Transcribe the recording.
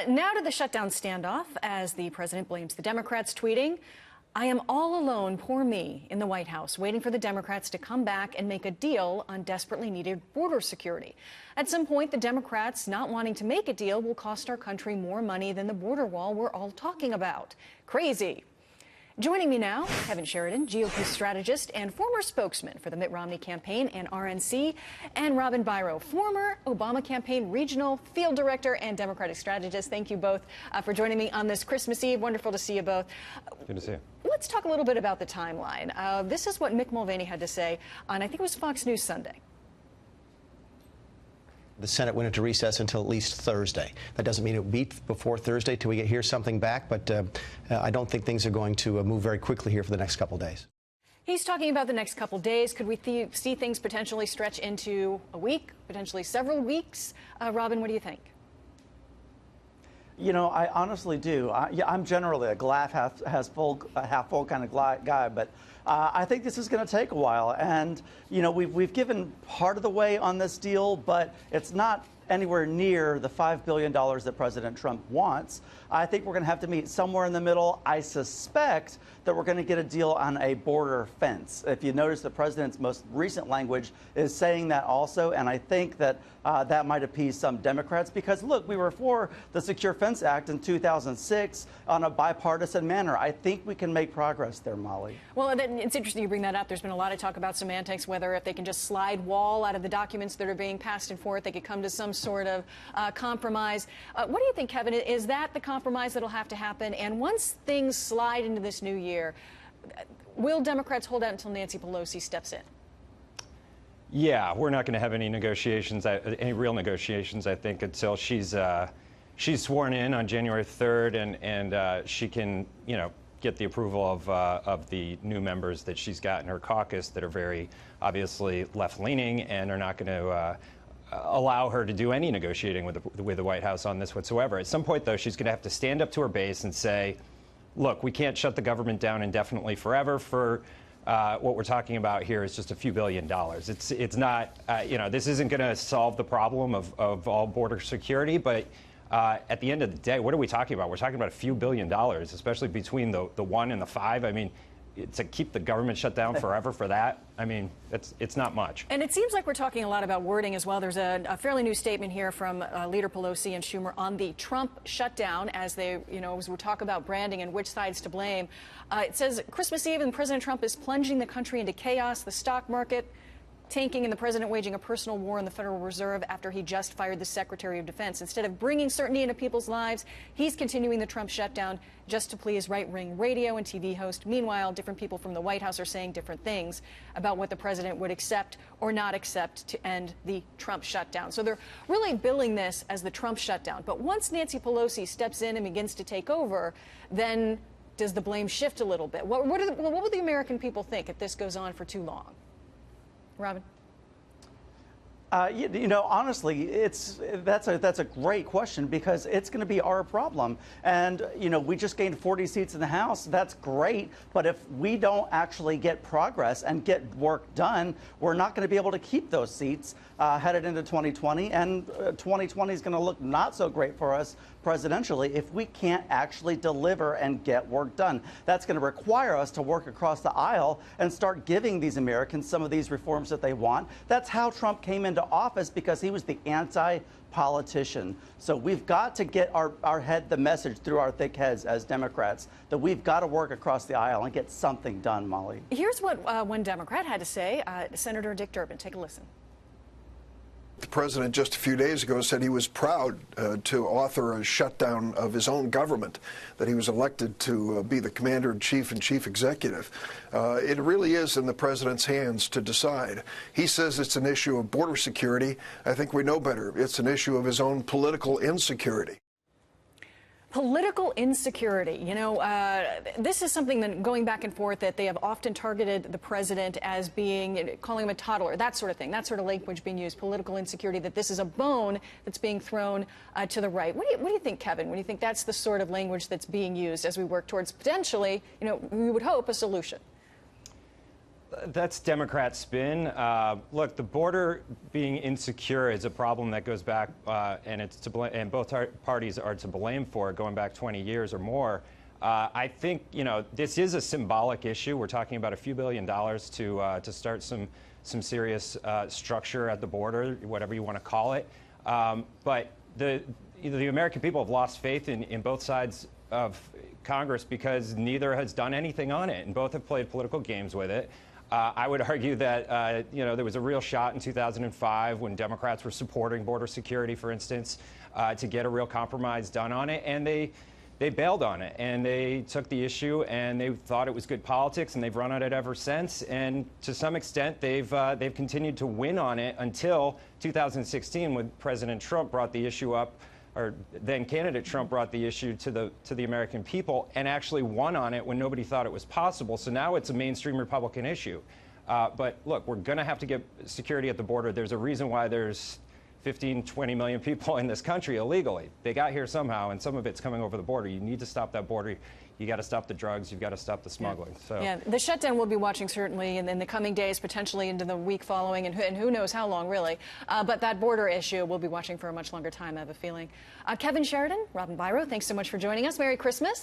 Now to the shutdown standoff as the president blames the Democrats, tweeting, "I am all alone, poor me, in the White House, waiting for the Democrats to come back and make a deal on desperately needed border security. At some point, the Democrats not wanting to make a deal will cost our country more money than the border wall we're all talking about. Crazy." Joining me now, Kevin Sheridan, GOP strategist and former spokesman for the Mitt Romney campaign and RNC, and Robin Biro, former Obama campaign regional field director and Democratic strategist. Thank you both for joining me on this Christmas Eve. Wonderful to see you both. Good to see you. Let's talk a little bit about the timeline. This is what Mick Mulvaney had to say on, I think it was Fox News Sunday. The Senate went into recess until at least Thursday. That doesn't mean it will be before Thursday till we hear something back, but I don't think things are going to move very quickly here for the next couple of days. He's talking about the next couple of days. Could we see things potentially stretch into a week, potentially several weeks? Robin, what do you think? You know, I honestly do. I'm generally a glass half full kind of guy, but I think this is going to take a while. And you know, we've given part of the way on this deal, but it's not anywhere near the $5 billion that President Trump wants. I think we're going to have to meet somewhere in the middle. I suspect that we're going to get a deal on a border fence. If you notice, the president's most recent language is saying that also, and I think that that might appease some Democrats because, look, we were for the Secure Fence Act in 2006 on a bipartisan manner. I think we can make progress there, Molly. Well, it's interesting you bring that up. There's been a lot of talk about semantics, whether if they can just slide wall out of the documents that are being passed and forth, they could come to some sort of compromise. What do you think, Kevin? Is that the compromise that'll have to happen? And once things slide into this new year, will Democrats hold out until Nancy Pelosi steps in? Yeah, we're not going to have any negotiations, any real negotiations, I think, until she's sworn in on January 3rd and she can, you know, get the approval of the new members that she's got in her caucus that are very obviously left-leaning and are not going to allow her to do any negotiating with the White House on this whatsoever. At some point, though, she's going to have to stand up to her base and say, look, we can't shut the government down indefinitely forever for what we're talking about here is just a few $1 billion. It's not, you know, this isn't going to solve the problem of all border security, but at the end of the day, what are we talking about? We're talking about a few $1 billion, especially between the 1 and the 5. I mean, to keep the government shut down forever for that, I mean, it's not much. And it seems like we're talking a lot about wording as well. There's a fairly new statement here from Leader Pelosi and Schumer on the Trump shutdown as they, you know, as we talk about branding and which sides to blame. It says Christmas Eve and President Trump is plunging the country into chaos, the stock market tanking, and the president waging a personal war on the Federal Reserve after he just fired the Secretary of Defense. Instead of bringing certainty into people's lives, he's continuing the Trump shutdown just to please right-wing radio and TV host. Meanwhile, different people from the White House are saying different things about what the president would accept or not accept to end the Trump shutdown. So they're really billing this as the Trump shutdown. But once Nancy Pelosi steps in and begins to take over, then does the blame shift a little bit? What would the American people think if this goes on for too long? Robin? You know, honestly, that's a great question because it's going to be our problem. And, you know, we just gained 40 seats in the House. That's great. But if we don't actually get progress and get work done, we're not going to be able to keep those seats headed into 2020. And 2020 is going to look not so great for us presidentially if we can't actually deliver and get work done. That's going to require us to work across the aisle and start giving these Americans some of these reforms that they want. That's how Trump came into office, because he was the anti-politician. So we've got to get the message through our thick heads as Democrats that we've got to work across the aisle and get something done, Molly. Here's what one Democrat had to say, Senator Dick Durbin. Take a listen. The president just a few days ago said he was proud to author a shutdown of his own government, that he was elected to be the commander-in-chief and chief executive. It really is in the president's hands to decide. He says it's an issue of border security. I think we know better. It's an issue of his own political insecurity. Political insecurity. You know, this is something that, going back and forth, that they have often targeted the president as being, calling him a toddler, that sort of thing, that sort of language being used, political insecurity, that this is a bone that's being thrown to the right. What do you think, Kevin? What do you think that's the sort of language that's being used as we work towards potentially, you know, we would hope, a solution? That's Democrat spin. Look, the border being insecure is a problem that goes back, and it's to blame, and both parties are to blame for it, going back 20 years or more. I think this is a symbolic issue. We're talking about a few $1 billion to start some serious structure at the border, whatever you want to call it. But the American people have lost faith in both sides of Congress because neither has done anything on it, and both have played political games with it. I would argue that there was a real shot in 2005 when Democrats were supporting border security, for instance, to get a real compromise done on it, and they bailed on it, and they took the issue and they thought it was good politics, and they've run on it ever since. And to some extent, they've continued to win on it until 2016, when President Trump brought the issue up, or then candidate Trump brought the issue to the American people and actually won on it when nobody thought it was possible. So now it's a mainstream Republican issue. But look, we're going to have to get security at the border. There's a reason why there's 15, 20 million people in this country illegally. They got here somehow, and some of it's coming over the border. You need to stop that border. You got to stop the drugs. You've got to stop the smuggling. Yeah. The shutdown we'll be watching certainly in the coming days, potentially into the week following, and who knows how long, really. But that border issue we'll be watching for a much longer time, I have a feeling. Kevin Sheridan, Robin Biro, thanks so much for joining us. Merry Christmas.